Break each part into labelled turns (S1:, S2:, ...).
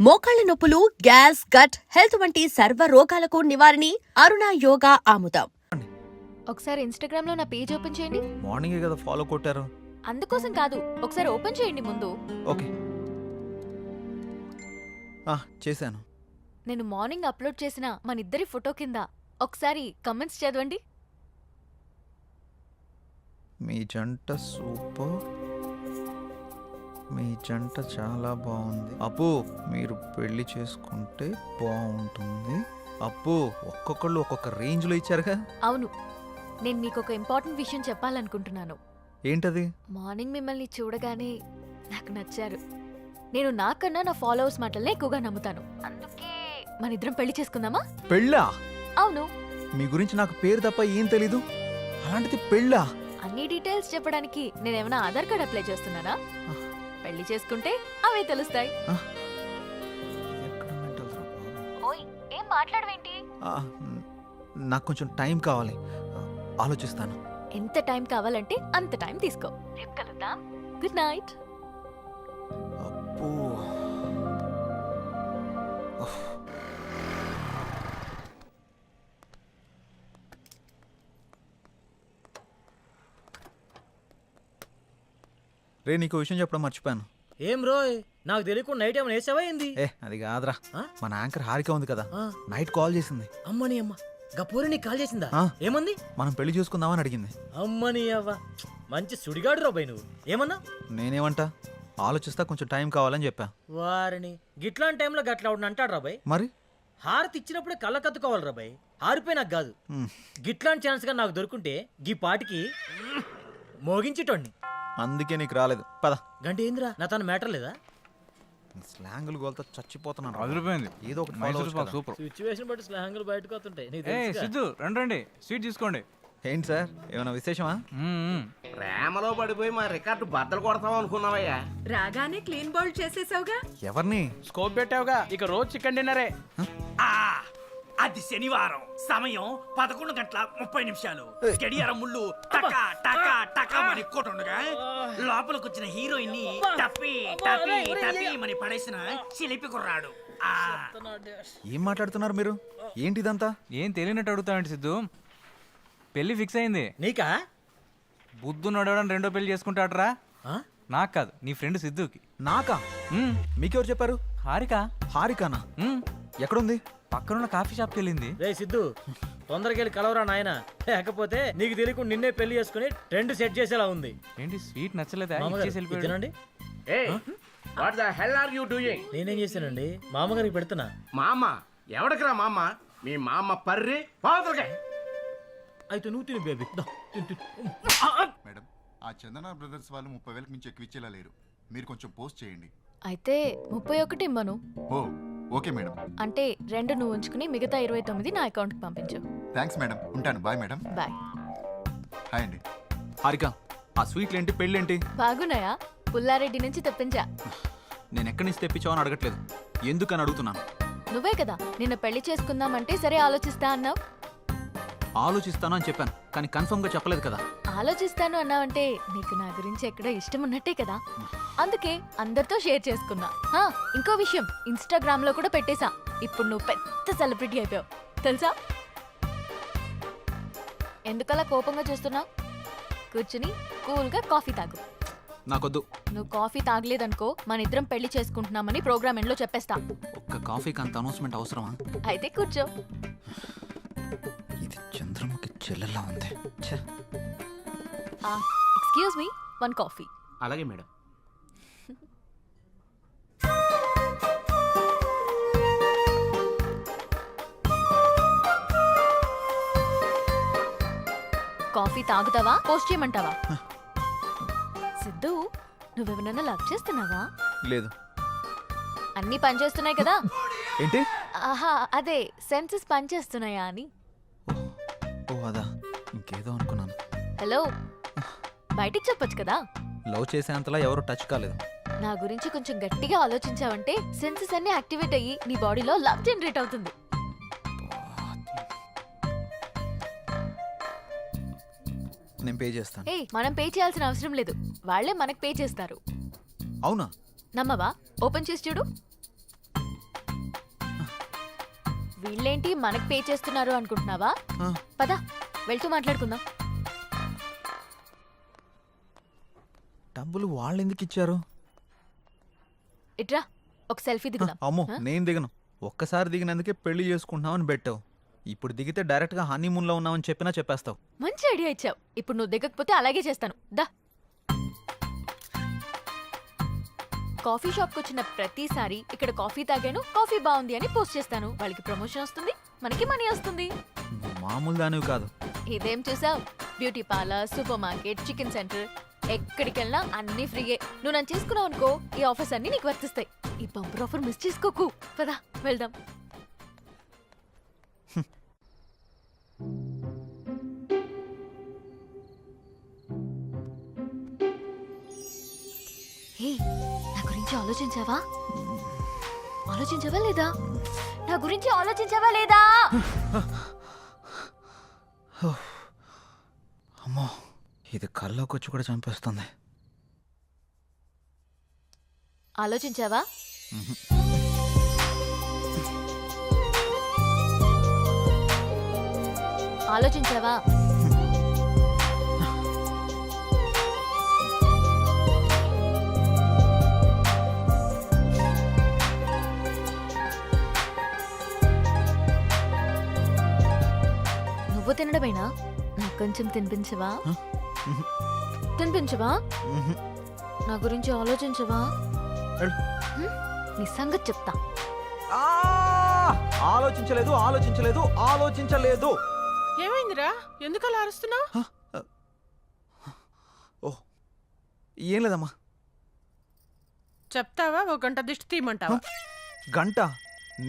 S1: మోకాళ్ల నొప్పులు, gas, gut health వంటి సర్వ రోగాలకు నివారణి అరుణ యోగా ఆముదం.
S2: ఒకసారి ఇన్‌స్టాగ్రామ్ లో నా పేజ్ ఓపెన్ చేయండి.
S3: మార్నింగే కదా ఫాలో కొట్టారు.
S2: అందుకోసం కాదు, ఒకసారి ఓపెన్ చేయండి ముందు.
S3: ఓకే చేశాను.
S2: నేను మార్నింగ్ అప్లోడ్ చేసిన మనిద్దరి ఫోటో కింద ఒకసారి కమెంట్స్ చదవండి.
S3: మీ జంట సూపర్, మీ జంట చాలా బాగుంది. అప్పు మీరు పెళ్లి చేసుకుంటే బాగుంటుంది. అప్పు ఒక్కొక్కళ్ళు ఒక్కొక్క రేంజ్లో ఇచ్చారుగా.
S2: అవును, నేను మీకు ఒక ఇంపార్టెంట్ విషయం చెప్పాలనుకుంటున్నాను.
S3: ఏంటది?
S2: మార్నింగ్ మిమ్మల్ని చూడగానే నాకు నచ్చారు. నేను నాకన్నా నా ఫాలోవర్స్ మాటలనే ఎక్కువగా నమ్ముతాను. అందుకే మనిద్దరం పెళ్లి చేసుకుందామా?
S3: పెళ్ళా?
S2: అవును.
S3: మీ గురించి నాకు పేరు తప్ప ఏం తెలీదు, అలాంటిది పెళ్ళా?
S2: అన్ని డీటెయిల్స్ చెప్పడానికి నేనేమైనా ఆధార్ కార్డ్ అప్లై చేస్తున్నానా? పెళ్లి చేసుకుంటే అవే తెలుస్తాయి. ఓయ్, ఏం మాట్లాడవేంటి?
S3: నాకు కొంచెం టైం కావాలి, ఆలోచిస్తాను.
S2: ఎంత టైం కావాలంటే అంత టైం తీసుకో. రేపు కలుద్దాం. Good night.
S3: అబ్బో, రే నీకు విషయం చెప్పడం మర్చిపోయాను.
S4: ఏం రోయ్, నాకు తెలియకుండా నైట్ ఏమైనా వేసావా ఏంది?
S3: అది కాదురా, మన యాంకర్ హారిక ఉంది కదా,
S4: ఆ.
S3: నైట్ కాల్ చేసింది.
S4: అమ్మని అమ్మ, గపూరి నీకు కాల్ చేసిందా?
S3: ఆ.
S4: ఏమంది?
S3: మనం పెళ్లి చూసుకుందామని అడిగింది.
S4: అమ్మని అవ్వ, మంచి సుడిగాడు రోబాయ్ నువ్వు. ఏమన్నా?
S3: నేనేమంటా, ఆలోచిస్తా, కొంచెం టైం కావాలని చెప్పా.
S4: వారిని గిట్లాంటి టైంలో గట్లా అవును అంటాడు రాబాయ్.
S3: మరి
S4: హారతి ఇచ్చినప్పుడే కళ్ళ కత్తుకోవాలి రాబాయ్. హారిపోయి నాకు కాదు.
S3: మ్,
S4: గిట్లాంటి ఛాన్స్ గా నాకు దొరుకుంటే గీ పాటికి మోగించేటోడిని.
S3: అందుకే నీకు రాలేదు. పద.
S4: గంట ఏందిరా, నా తన మ్యాటర్ లేదా?
S3: స్లాంగులు గోల్తో చచ్చిపోతున్నాను.
S5: అదిరిపోయింది.
S3: ఏదో ఒకటి
S5: మైసూర్
S3: follow
S5: పాక్
S3: అవ్వచ్చు
S5: సూపర్.
S4: సిచ్యువేషన్ బట్టి స్లాంగులు బయటకు వస్తుంటాయి. నీకు
S5: ఏ
S4: తెలుసుగా.
S5: సిద్ధు రండి స్వీట్ తీసుకోండి.
S3: కదా. ఏంటి సార్, ఏమైనా విశేషమా?
S6: ప్రేమలో పడిపోయి మా రికార్డు బద్దలు కొడతాం అనుకున్నావయ్యా.
S7: రాగానే క్లీన్ బౌల్ చేసేసావుగా.
S3: ఎవరిని?
S5: స్కోప్ పెట్టావుగా, ఇక రోజు చికెన్ డిన్నరే.
S8: అది శనివారం, సమయం 11:30 గడియారం ముళ్ళు టకా టకా టకా మని కొట్టుండగా లోపలికి వచ్చిన హీరోయిన్ ని టప్పి టప్పి టప్పి మని పడేసిన చిలిపి కుర్రాడు.
S3: ఏం మాట్లాడుతున్నారు మీరు? ఏంటి ఇదంతా?
S5: ఏం తెలియనట్టు అడుగుతావండి సిద్ధు. పెళ్లి ఫిక్స్ అయింది.
S4: నీకా?
S5: బుద్ధు నడవడం రెండో పెళ్లి చేసుకుంటాడరా.
S4: ఆ?
S5: నాకు కాదు, నీ ఫ్రెండ్ సిద్ధుకి.
S3: నాకా? మీకెవరు చెప్పారు?
S5: హారిక.
S3: హారికానా? ఎక్కడుంది?
S5: పక్కనున్న కాఫీ షాప్కి వెళ్ళింది.
S4: రే సిద్ధు, తొందరగా వెళ్ళి కలవరా నాయన, లేకపోతే నీకు తెలియకుండా నిన్నే పెళ్లి చేసుకుని ట్రెండ్ సెట్ చేసేలా ఉంది.
S5: ఏంటి స్వీట్ నచ్చలేదా?
S4: మామగారు,
S5: ఇచ్చేసి వెళ్ళిపోయాడు.
S4: ఇదేనండి.
S6: ఏయ్, what the hell are you doing?
S4: నేనేం చేశానండి? మామగారికి పెడుతున్నా.
S6: మా అమ్మ ఎవడికిరా మా అమ్మ? మీ మా అమ్మ పర్రి పావుతలకే.
S4: అయితే నువ్వు తిను బేబీ. దా, తిను, తిను.
S9: మేడం, ఆ చందన బ్రదర్స్ వాళ్ళు 30,000 మించి ఎక్కువ ఇచ్చేలా లేరు. మీరు కొంచెం పోస్ట్ చేయండి.
S2: అయితే 31 ఇమ్మను.
S9: ఓ ఓకే మేడం.
S2: అంటే 2 నువ్వు ఉంచుకుని మిగతా 29 నా అకౌంట్కి పంపించు.
S9: థ్యాంక్స్ మేడం, ఉంటాను. Bye madam.
S2: బాయ్.
S9: హాయ్ అండి.
S3: హారిక, ఆ స్వీట్లేంటి, పెళ్ళేంటి?
S2: బాగున్నాయా? పుల్లారెడ్డి నుంచి తెప్పించా.
S3: నేను ఎక్కడి నుంచి తెప్పించావని అడగట్లేదు, ఎందుకని అడుగుతున్నాను.
S2: నువ్వే కదా నిన్న పెళ్లి చేసుకుందామంటే సరే ఆలోచిస్తా అన్నావు.
S3: ఆలోచిస్తాను అని చెప్పాను, కానీ కన్ఫర్మ్ గా చెప్పలేదు కదా.
S2: ఆలోచిస్తాను అన్నావంటే నీకు నా గురించి ఎక్కడో ఇష్టం ఉన్నట్టే కదా, అందుకే అందరితో షేర్ చేసుకున్నా. ఇంకో విషయం, ఇన్స్టాగ్రామ్ లో కూడా పెట్టేశా. ఇప్పుడు నువ్వు పెద్ద సెలబ్రిటీ అయిపోయావు తెలుసా? ఎందుకలా కోపంగా చూస్తున్నావు? కూర్చుని కూల్గా కాఫీ తాగు.
S3: నాకొద్దు.
S2: నువ్వు కాఫీ తాగలేదనుకో మన ఇద్దరం పెళ్లి చేసుకుంటున్నామని ప్రోగ్రామ్ ఎండ్లో చెప్పేస్తా.
S3: ఒక్క కాఫీకి అంత అనౌన్స్మెంట్ అవసరమా?
S2: అయితే కూర్చో.
S3: ఇది చంద్రముఖి చెల్లెలా ఉంది.
S2: Excuse me, 1 coffee.
S6: అలాగే మేడం.
S2: కాఫీ తాగుతావా, పోస్ట్ చేయమంటావా? సిద్ధు, నువ్వెవరన్నా లవ్ చేస్తున్నావా?
S3: లేదు.
S2: అన్నీ పనిచేస్తున్నాయి కదా?
S3: ఏంటి?
S2: ఆహా, అదే సెన్సెస్ పనిచేస్తున్నాయా అని.
S3: ఓ అదా, ఇంకేదో అనుకున్నాను.
S2: హలో, బయటికి చెప్పొచ్చు కదా.
S3: లవ్ చేసేంతలా ఎవరు టచ్ కాలేదు.
S2: నా గురించి కొంచెం గట్టిగా ఆలోచించావంటే సెన్సెస్ అన్ని యాక్టివేట్ అయ్యి నీ బాడీలో లవ్ జనరేట్ అవుతుంది.
S3: నేను పే చేస్తాను.
S2: మనం పే చేయాల్సిన అవసరం లేదు, వాళ్ళే మనకు పే చేస్తారు.
S3: అవునా?
S2: నమ్మవా? ఓపెన్ చేసి చూడు. వీళ్ళేంటి మనకు పే చేస్తున్నారు అనుకుంటున్నావా?
S3: ఆ.
S2: పద వెళ్తూ మాట్లాడుకుందాం.
S3: డబ్బులు వాళ్ళు ఎందుకు ఇచ్చారు?
S2: ఇట్రా ఒక సెల్ఫీ దిగుదాం.
S3: అమ్మో
S2: ఆ?
S3: నేను దిగను. ఒక్కసారి దిగినందుకే పెళ్లి చేసుకుంటున్నామని పెట్టావు. ఇప్పుడు దిగితే డైరెక్ట్గా హనీమూన్లో ఉన్నామని చెప్పినా చెప్పేస్తావు.
S2: మంచి ఐడియా ఇచ్చావు. ఇప్పుడు నువ్వు దిగకపోతే అలాగే చేస్తాను. దా. కాఫీ షాప్కి వచ్చిన ప్రతిసారి ఇక్కడ కాఫీ తాగాను, కాఫీ బాగుంది అని పోస్ట్ చేస్తాను. వాళ్ళకి ప్రమోషన్ వస్తుంది, మనకి మనీ వస్తుంది.
S3: మామూలు దానివి కాదు.
S2: ఇదేం చూసావు? Beauty parlour, super market, chicken centre, ఎక్కడికి వెళ్ళినా అన్ని ఫ్రీయే. నువ్వు నన్ను చేసుకున్నావు అనుకో, ఈ ఆఫర్స్ అన్ని నీకు వర్తిస్తాయి. ఈ బంపర్ ఆఫర్ మిస్ చేసుకోకు. పదా వెళ్దాం. హే, నా గురించి ఆలోచించావా? ఆలోచించావా లేదా? నా గురించి ఆలోచించావా లేదా?
S3: అమ్మో ఇది కల్లోకి వచ్చి కూడా చంపేస్తుంది.
S2: ఆలోచించావా? ఆలోచించావా? నువ్వు తినడమేనా? నాకు కొంచెం తినిపించవా? తినిపించవా? నా గురించి ఆలోచించవా?
S3: వెళ్ళు.
S2: నీ సంగతి చెప్తా.
S3: ఆలోచించలేదు ఆలోచించలేదు ఆలోచించలేదు.
S7: ఏమైందిరా? ఎందుకు అలా అరుస్తున్నావు?
S3: ఓ ఏం లేదమ్మా.
S7: చెప్తావా? ఒక గంట దిష్టి తీయమంటావా?
S3: గంట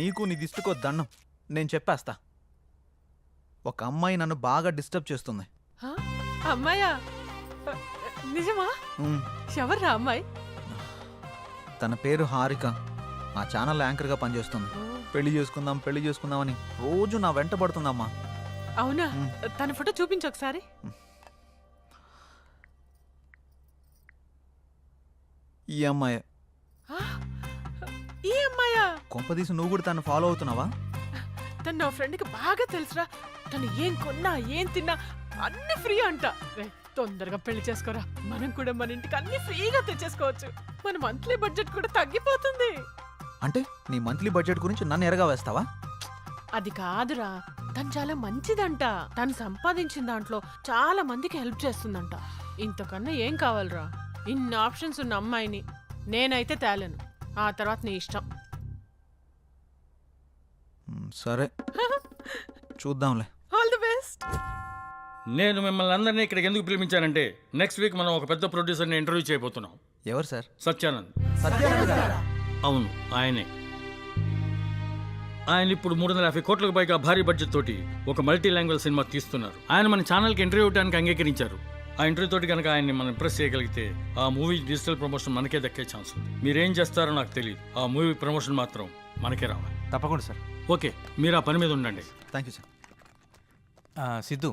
S3: నీకు నీ దిష్టికో దండం. నేను చెప్పేస్తా. ఒక అమ్మాయి నన్ను బాగా డిస్టర్బ్ చేస్తుంది.
S7: హ? అమ్మాయా? నిజమా?
S3: ఉమ్,
S7: ఎవర్రా అమ్మాయి?
S3: తన పేరు హారిక. ఆ ఛానల్ యాంకర్గా పనిచేస్తుంది. పెళ్లి చేసుకుందాం అని రోజు నా వెంట పడుతుందమ్మా.
S7: అవునా? తన ఫోటో చూపించు ఒకసారి.
S3: ఈ అమ్మాయి.
S7: ఆ? ఈ అమ్మాయా?
S3: కొంపదీసి నువ్వు కూడా తను ఫాలో అవుతున్నావా?
S7: తను నా ఫ్రెండ్కి బాగా తెలుసురా. తను ఏం కొన్నా ఏం తిన్నా అన్ని ఫ్రీ అంట. రేయ్, తొందరగా పెళ్లి చేసుకోరా. మనం కూడా మన ఇంటికి అన్ని ఫ్రీగా తెచ్చేసుకోవచ్చు. మన మంత్లీ బడ్జెట్ కూడా తగ్గిపోతుంది.
S3: అంటే నీ మంత్లీ బడ్జెట్ గురించి నన్ను ఎరగా వేస్తావా?
S7: అది కాదురా, తను చాలా మంచిదంట. తను సంపాదించిన దాంట్లో చాలా మందికి హెల్ప్ చేస్తుందంట. ఇంతకన్నా ఏం కావాలరా? ఇన్ని ఆప్షన్స్ ఉన్న అమ్మాయిని నేనైతే తేలేను. ఆ తర్వాత నీ ఇష్టం.
S3: సరే చూద్దాంలే.
S7: All the best.
S4: నేను మిమ్మల్ని అందరినీ ఇక్కడికి ఎందుకు పిలిపించానంటే నెక్స్ట్ వీక్ మనం ఒక పెద్ద ప్రొడ్యూసర్ని ఇంటర్వ్యూ చేయబోతున్నాం.
S3: ఎవరు సార్?
S4: సత్యానంద్.
S3: సత్యానంద్ గారా?
S4: అవును, ఆయనే. ఆయన ఇప్పుడు 350 కోట్లకు పైగా భారీ బడ్జెట్ తోటి ఒక మల్టీ లాంగ్వేజ్ సినిమా తీస్తున్నారు. ఆయన మన ఛానల్కి ఇంటర్వ్యూ ఇవ్వడానికి అంగీకరించారు. ఆ ఇంటర్వ్యూ తోటి కనుక ఆయన్ని మనం ఇంప్రెస్ చేయగలిగితే ఆ మూవీ డిజిటల్ ప్రమోషన్ మనకే దక్కే ఛాన్స్ ఉంది. మీరేం చేస్తారో నాకు తెలియదు. ఆ మూవీ ప్రమోషన్ మాత్రం మనకే రావాలి.
S5: తప్పకుండా సార్.
S4: ఓకే, మీరు ఆ పని మీద ఉండండి.
S3: Thank you sir.
S5: Siddhu,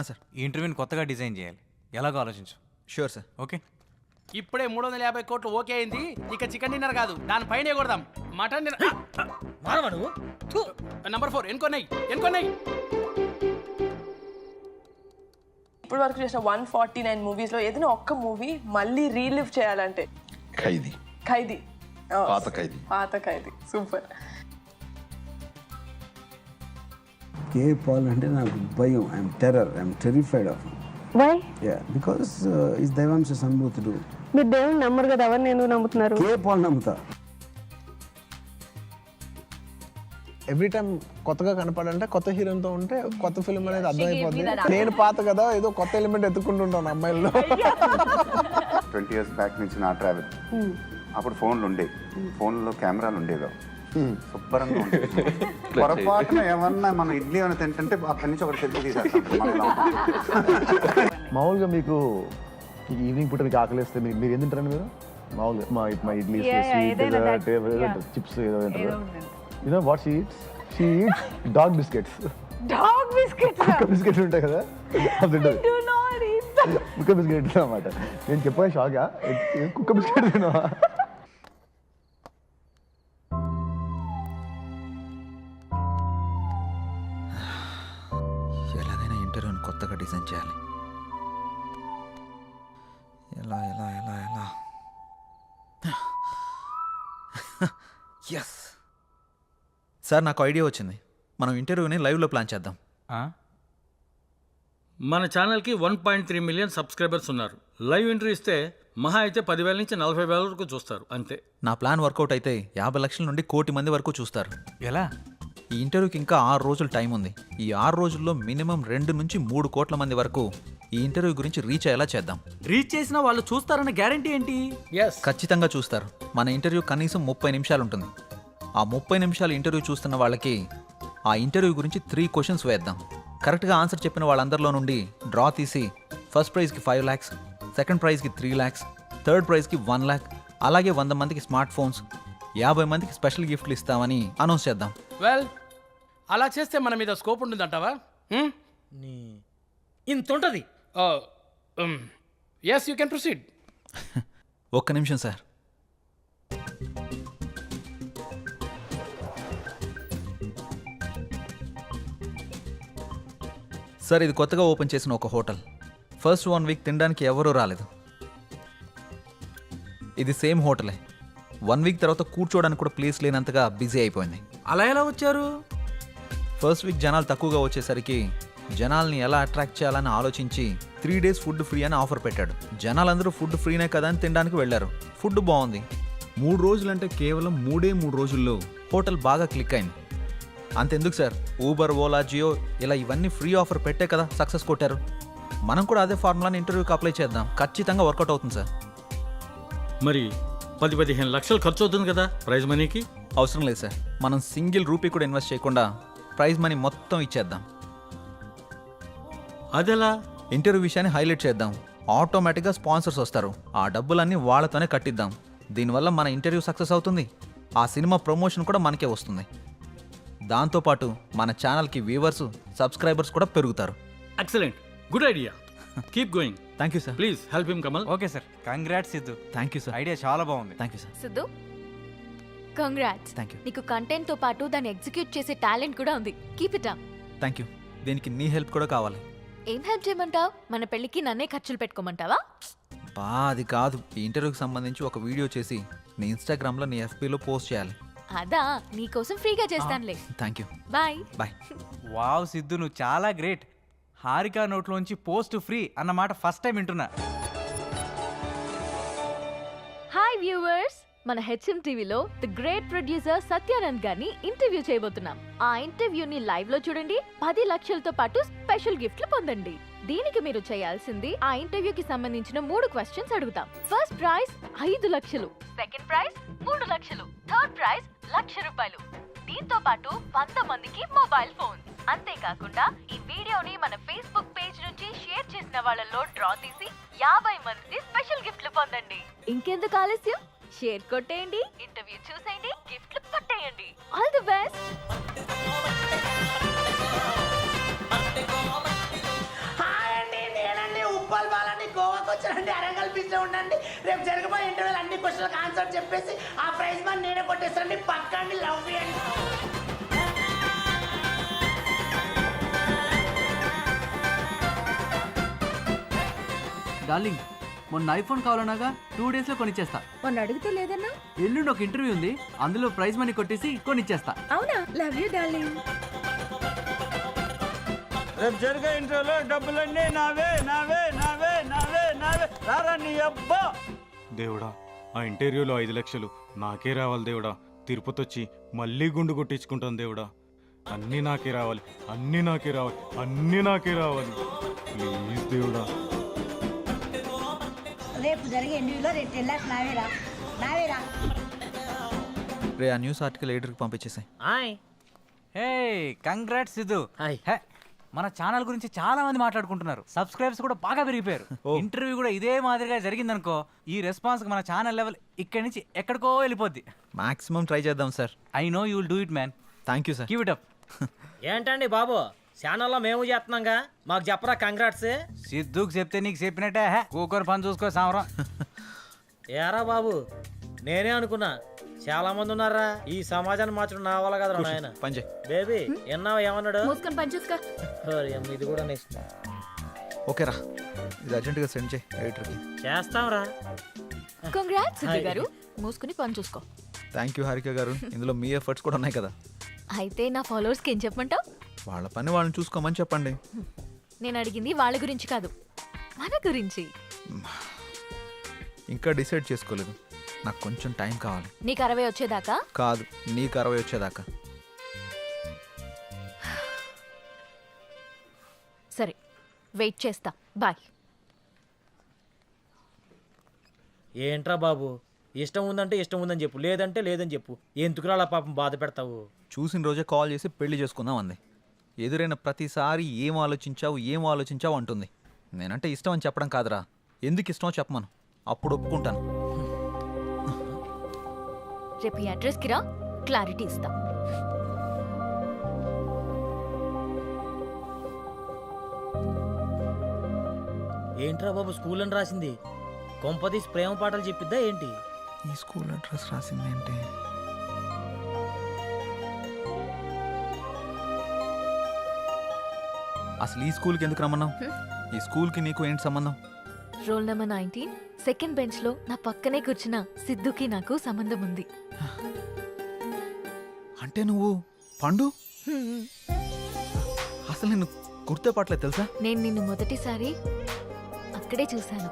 S3: sir
S5: ఈ ఇంటర్వ్యూని కొత్తగా డిజైన్ చేయాలి. ఎలాగో ఆలోచించు.
S3: Sure sir.
S5: ఓకే.
S8: ఇప్పుడే 350 కోట్లు ఓకే అయింది. ఇక చికెన్ డిన్నర్ కాదు, దానిపైన కొడదాం. Mutton dinner.
S4: మానవా నువ్వు?
S8: నంబర్ 4 ఎన్కొన్నాయి.
S10: ఇప్పుడు వరకు చేసిన 149 మూవీస్ లో ఏదైనా ఒక్క మూవీ మళ్ళీ రీలివ్ చేయాలంటే? ఖైదీ. పాత ఖైదీ సూపర్.
S11: కే పాల్ అంటే నాకు భయం. I'm terrified of him.
S10: Why?
S11: Ya, because is దైవాంశ సంభూతుడు.
S10: మీరు దేవుని నమ్మరు కదా, ఎవరిని ఎందుకు నమ్ముతున్నారు?
S11: కే పాల్ నమ్ముతా.
S12: ఎవ్రీ టైం కొత్తగా కనపడంటే కొత్త హీరోతో ఉంటే కొత్త ఫిల్మ్ అనేది అర్థమైపోతుంది. నేను పాత కదా, ఏదో కొత్త ఎలిమెంట్ ఎత్తుకుంటుంటాను అమ్మాయిల్లో.
S9: 20 years బ్యాక్ నుంచి నా ట్రావెల్. అప్పుడు ఫోన్లు ఉండేవి, ఫోన్లో కెమెరాలు ఉండేవి. శుభ్రంగా ఉండేది. పొరపాటున ఏమన్నా మనం ఇడ్లీ ఏమైనా తింటుంటే అక్కడి నుంచి ఒకటి సెల్ఫీ తీసేస్తాం.
S12: మామూలుగా మీకు ఈవినింగ్ పూట మీకు ఆకలిస్తే మీరు ఏం తింటారండి? మీరు మామూలుగా మా ఇడ్లీ, చిప్స్ ఏదో తింటారు. You know what she eats? She eats dog biscuits.
S10: Dog biscuits.
S12: కుక్క బిస్కెట్ ఉంటాయి కదా, అది తింటది. కుక్క బిస్కెట్ అన్నమాట. నేను చెప్పగా షాకా, కుక్క బిస్కెట్ తిన్నావా?
S3: కొత్తగా డిజైన్ చేయాలి. ఎలా ఎలా ఎలా ఎలా ఎస్ సార్, నాకు ఐడియా వచ్చింది. మనం ఇంటర్వ్యూని లైవ్లో ప్లాన్ చేద్దాం.
S4: మన ఛానల్కి 1.3 మిలియన్ సబ్స్క్రైబర్స్ ఉన్నారు. లైవ్ ఎంట్రీ ఇస్తే మహా అయితే 10,000 నుంచి 40,000 వరకు చూస్తారు అంతే.
S3: నా ప్లాన్ వర్కౌట్ అయితే 50 లక్షల నుండి 1 కోటి మంది వరకు చూస్తారు.
S5: ఎలా?
S3: ఈ ఇంటర్వ్యూకి ఇంకా 6 రోజులు టైం ఉంది. ఈ 6 రోజుల్లో మినిమం 2 నుంచి 3 కోట్ల మంది వరకు ఈ ఇంటర్వ్యూ గురించి రీచ్ అయ్యేలా చేద్దాం.
S8: రీచ్ చేసిన వాళ్ళు చూస్తారన్న గ్యారంటీ ఏంటి?
S3: ఖచ్చితంగా చూస్తారు. మన ఇంటర్వ్యూ కనీసం 30 నిమిషాలు ఉంటుంది. ఆ 30 నిమిషాలు ఇంటర్వ్యూ చూస్తున్న వాళ్ళకి ఆ ఇంటర్వ్యూ గురించి 3 క్వశ్చన్స్ వేద్దాం. కరెక్ట్గా ఆన్సర్ చెప్పిన వాళ్ళందరిలో నుండి డ్రా తీసి ఫస్ట్ ప్రైజ్కి 5 lakhs, సెకండ్ ప్రైజ్కి 3 lakhs, థర్డ్ ప్రైజ్కి 1 lakh, అలాగే 100 మందికి స్మార్ట్ ఫోన్స్, 50 మందికి స్పెషల్ గిఫ్ట్లు ఇస్తామని అనౌన్స్ చేద్దాం.
S8: వెల్, అలా చేస్తే మన మీద స్కోప్ ఉంటుందంటావా? ఇంత ఉంటుంది. Yes, you can proceed.
S3: ఒక్క నిమిషం సార్. సార్, ఇది కొత్తగా ఓపెన్ చేసిన ఒక హోటల్. ఫస్ట్ 1 వీక్ తినడానికి ఎవరూ రాలేదు. ఇది సేమ్ హోటలే. 1 వీక్ తర్వాత కూర్చోవడానికి కూడా ప్లేస్ లేనంతగా బిజీ అయిపోయింది.
S8: అలా ఎలా వచ్చారు?
S3: ఫస్ట్ వీక్ జనాలు తక్కువగా వచ్చేసరికి జనాల్ని ఎలా అట్రాక్ట్ చేయాలని ఆలోచించి 3 days ఫుడ్ ఫ్రీ అని ఆఫర్ పెట్టాడు. జనాలందరూ ఫుడ్ ఫ్రీనే కదా అని తినడానికి వెళ్ళారు. ఫుడ్ బాగుంది. 3 రోజులంటే కేవలం 3 రోజుల్లో హోటల్ బాగా క్లిక్ అయింది. అంతెందుకు సార్, ఊబర్, ఓలా, జియో ఇలా ఇవన్నీ ఫ్రీ ఆఫర్ పెట్టే కదా సక్సెస్ కొట్టారు. మనం కూడా అదే ఫార్ములాని ఇంటర్వ్యూకి అప్లై చేద్దాం. ఖచ్చితంగా వర్కౌట్ అవుతుంది సార్.
S4: మరి 10-15 లక్షలు ఖర్చు అవుతుంది కదా ప్రైజ్ మనీకి?
S3: అవసరం లేదు సార్. మనం సింగిల్ రూపీ కూడా ఇన్వెస్ట్ చేయకుండా ప్రైజ్ మనీ మొత్తం ఇచ్చేద్దాం.
S4: అదెలా?
S3: ఇంటర్వ్యూ విషయాన్ని హైలైట్ చేద్దాం. ఆటోమేటిక్గా స్పాన్సర్స్ వస్తారు. ఆ డబ్బులన్నీ వాళ్ళతోనే కట్టిద్దాం. దీనివల్ల మన ఇంటర్వ్యూ సక్సెస్ అవుతుంది. ఆ సినిమా ప్రమోషన్ కూడా మనకే వస్తుంది. దాంతోపాటు మన ఛానల్కి వ్యూవర్స్, సబ్స్క్రైబర్స్ కూడా పెరుగుతారు.
S4: Excellent, good idea. Keep going.
S3: Thank you sir.
S4: Please help him Kamal.
S5: Okay sir, congrats Siddhu.
S3: Thank you sir.
S5: Idea చాలా బాగుంది.
S3: Thank you sir.
S2: Siddhu, congrats.
S3: Thank you.
S2: నీకు కంటెంట్ తో పాటు దాన్ని ఎగ్జిక్యూట్ చేసే టాలెంట్ కూడా ఉంది. Keep it up.
S3: Thank you. దీనికి నీ హెల్ప్ కూడా కావాలి.
S2: ఏం హెల్ప్ చేయమంటావు? మన పెళ్ళికి నన్నే ఖర్చులు పెట్టుకోమంటావా?
S3: అది కాదు. ఈ ఇంటర్వ్యూకి సంబంధించి ఒక వీడియో చేసి నీ ఇన్స్టాగ్రామ్లో, నీ FBలో పోస్ట్ చేయాలి.
S2: అదా, నీకోసం ఫ్రీగా చేస్తానులే.
S3: Thank you.
S2: Bye
S3: bye.
S5: Wow Siddhu, నువ్వు చాలా గ్రేట్. హారిక నోట్లోంచి పోస్ట్ ఫ్రీ అన్నమాట ఫస్ట్ టైం వింటున్నా.
S2: హాయ్ వ్యూవర్స్, మన హెచ్ఎం టీవీలో ది గ్రేట్ ప్రొడ్యూసర్ సత్యానంద్ గారిని ఇంటర్వ్యూ చేయబోతున్నాం. ఆ ఇంటర్వ్యూని లైవ్ లో చూడండి. 10 లక్షలతో పాటు స్పెషల్ గిఫ్ట్లు పొందండి. దీనికి మీరు చేయాల్సింది, ఆ ఇంటర్వ్యూకి సంబంధించిన 3 క్వశ్చన్స్ అడుగుతాం. ఫస్ట్ ప్రైజ్ 5 లక్షలు, సెకండ్ ప్రైజ్ 3 లక్షలు, థర్డ్ ప్రైజ్ ₹1,00,000. దీంతో పాటు 100 మందికి మొబైల్ ఫోన్. అంతేకాకుండా ఈ వీడియోని మన ఫేస్బుక్ పేజ్ నుంచి షేర్ చేసిన వాళ్ళలో డ్రా తీసి 50 మంది స్పెషల్ గిఫ్ట్లు పొందండి. ఇంకెందుకు ఆలస్యం, షేర్ కొట్టేయండి, ఇంటర్వ్యూ చూసేయండి, గిఫ్ట్లు పట్టేయండి. All the best.
S8: ఉప్పల్ బాలని గోవాకి వచ్చానండి. అరంగల్ బీచ్ లో ఉండండి. రేపు జరగబోయే ఇంటర్వ్యూలు అన్ని క్వశ్చన్లకు ఆన్సర్ చెప్పేసి ఆ ప్రైజ్ మనీ నేనే కొట్టేస్తానండి. పక్కండి, లవ్ చేయండి.
S5: డార్లింగ్, మొన్న ఐఫోన్ కావాలన్నాగా 2 days లో కొనిచ్చేస్తా.
S2: మొన్న అడిగితే లేదన్నా?
S5: ఎల్లుండి ఒక ఇంటర్వ్యూ ఉంది, అందులో ప్రైజ్ మనీ కొట్టేసి కొనిచ్చేస్తా.
S2: అవునా? Love you darling.
S8: రేపు జరిగే ఇంటర్వ్యూలో డబ్బులన్నీ నావే నావే నావే నావే నావే. రారా నీ అబ్బా.
S13: దేవుడా, ఆ ఇంటర్వ్యూలో 5 లక్షలు నాకే రావాలి దేవుడా. తిరుపతి వచ్చి మళ్ళీ గుండు కొట్టించుకుంటాను దేవుడా. అన్నీ నాకే రావాలి, అన్నీ నాకే రావాలి, అన్నీ నాకే రావాలి. ప్లీజ్ దేవుడా.
S10: రేపు జరిగే ఇంటర్వ్యూలో 10 lakhs నావేరా నావేరా.
S3: రే, ఆ న్యూస్ ఆర్టికల్ ఎడిటర్కి పంపించేసాయి.
S5: హే, కంగ్రాట్స్ సిద్ధు.
S8: హాయ్.
S5: హే, మన ఛానల్ గురించి చాలా మంది మాట్లాడుకుంటున్నారు. సబ్స్క్రైబర్స్ కూడా బాగా పెరిగిపోయారు. ఇంటర్వ్యూ కూడా ఇదే మాదిరిగా జరిగిందనుకో, ఈ రెస్పాన్స్ మన ఛానల్ లెవెల్ ఇక్కడి నుంచి ఎక్కడికో వెళ్ళిపోద్ది.
S3: మాక్సిమం ట్రై చేద్దాం sir.
S5: I know you will do it man.
S3: Thank you sir.
S5: Keep it up.
S8: ఏంటండి బాబు, ఛానల్లో మేము చేస్తున్నాంగా, మాకు చెప్పరా కంగ్రాట్స్.
S5: సిద్ధుకు చెప్తే నీకు చెప్పినట్టే. కూకొని పని చూసుకో సామరం.
S8: ఏరా బాబు, నేనే అనుకున్నా చాలా మంది ఉన్నారా ఈ సమాజాన్ని మార్చడం నా వల్ల కదా నాయన.
S3: పని చేయి.
S8: బేబీ ఎన్నావు ఏమన్నాడు?
S2: మూసుకొని పని చూసుకో.
S8: ఇది కూడా నెక్స్ట్
S3: ఓకేరా, ఇది అర్జెంటుగా సెండ్ చేయి ఎడిటర్కి.
S8: చేస్తాంరా.
S2: కంగ్రాట్స్ సిద్ధు గారు, మూసుకుని పని చూసుకో.
S3: థ్యాంక్ యూ హారిక గారు, ఇందులో మీ ఎఫర్ట్స్ కూడా ఉన్నాయి కదా.
S2: అయితే నా ఫాలోవర్స్కి ఏం చెప్పమంటావు?
S3: వాళ్ళ పని వాళ్ళని చూసుకోమని చెప్పండి.
S2: నేను అడిగింది వాళ్ళ గురించి కాదు, మన గురించి.
S3: ఇంకా డిసైడ్ చేసుకోలేదు, నాకు కొంచెం టైం కావాలి.
S2: నీకు 60 వచ్చేదాకా?
S3: కాదు, నీకు 60 వచ్చేదాకా.
S2: సరే, వెయిట్ చేస్తా. బాయ్.
S8: ఏంట్రా బాబు, ఇష్టం ఉందంటే ఇష్టం ఉందని చెప్పు, లేదంటే లేదని చెప్పు. ఎందుకురా అలా పాపం బాధ పెడతావు?
S3: చూసిన రోజే కాల్ చేసి పెళ్లి చేసుకుందాం అంది. ఎదురైన ప్రతిసారి ఏం ఆలోచించావు అంటుంది. నేనంటే ఇష్టం అని చెప్పడం కాదురా, ఎందుకు ఇష్టమో చెప్పమను, అప్పుడు ఒప్పుకుంటాను.
S2: రేపు ఈ అడ్రస్కి రా, క్లారిటీ ఇస్తా.
S8: ఏంట్రా బాబు స్కూల్ అని రాసింది? కొంపదీసి ప్రేమ పాటలు చెప్పిద్దా ఏంటి?
S3: ఈ స్కూల్ అడ్రస్ రాసిందేంటి? అసలు ఈ స్కూల్కి ఎందుకు రమ్మన్నావు? ఈ స్కూల్కి నీకు ఏంటి సంబంధం?
S2: రోల్ నెంబర్ 19 సెకండ్ బెంచ్ లో నా పక్కనే కూర్చున్న సిద్ధుకి నాకు సంబంధం ఉంది.
S3: అంటే నువ్వు పండు? అసలు నేను గుర్తుపట్టలేదు తెలుసా?
S2: నేను నిన్ను మొదటిసారి అక్కడే చూశాను.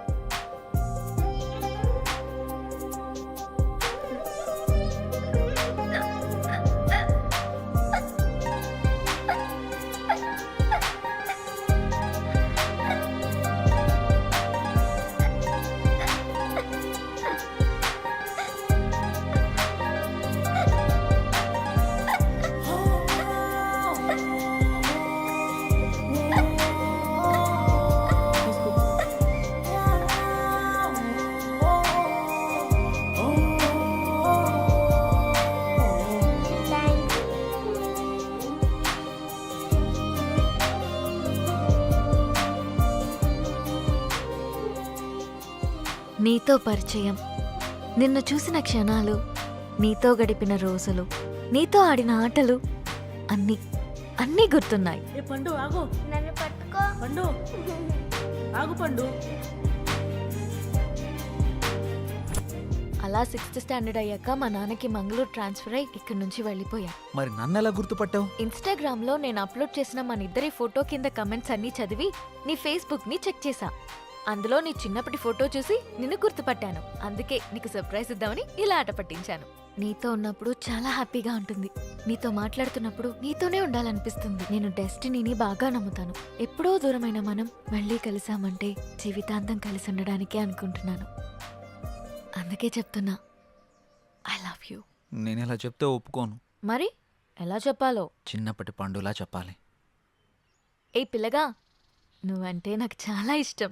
S2: నీతో పరిచయం, నిన్ను చూసిన క్షణాలు, నీతో గడిపిన రోజులు, నీతో ఆడిన ఆటలు అన్నీ అన్నీ గుర్తున్నాయి.
S7: పండు ఆగు,
S1: నన్ను పట్టుకో.
S7: పండు ఆగు, పండు.
S2: అలా 6th స్టాండర్డ్ అయ్యాక మా నాన్నకి మంగళూరు ట్రాన్స్ఫర్ అయ్యి ఇక్కడి నుంచి వెళ్ళిపోయా.
S3: మరి నన్ను ఎలా గుర్తుపట్టావు?
S2: ఇన్స్టాగ్రామ్ లో నేను అప్లోడ్ చేసిన మన ఇద్దరి ఫోటో కింద కమెంట్స్ అన్ని చదివి నీ ఫేస్బుక్ ని చెక్ చేశా. అందులో నీ చిన్నప్పటి ఫోటో చూసి నిన్ను గుర్తుపట్టాను. అందుకే నీకు సర్ప్రైజ్ ఇద్దామని ఇలా ఆట పట్టించాను. నీతో ఉన్నప్పుడు చాలా హ్యాపీగా ఉంటుంది. నీతో మాట్లాడుతున్నప్పుడు నీతోనే ఉండాలనిపిస్తుంది. నేను డెస్టినీని బాగా నమ్ముతాను. ఎప్పుడో దూరమైన మనం మళ్ళీ కలిసామంటే జీవితాంతం కలిసి ఉండడానికే అనుకుంటున్నాను. అందుకే చెప్తున్నా, ఐ లవ్ యూ.
S3: నేను ఇలా చెప్తే ఒప్పుకోను.
S2: మరి ఎలా చెప్పాలో?
S3: చిన్నప్పటి పండులా చెప్పాలి.
S2: ఏ పిల్లగా, నువ్వంటే నాకు చాలా ఇష్టం.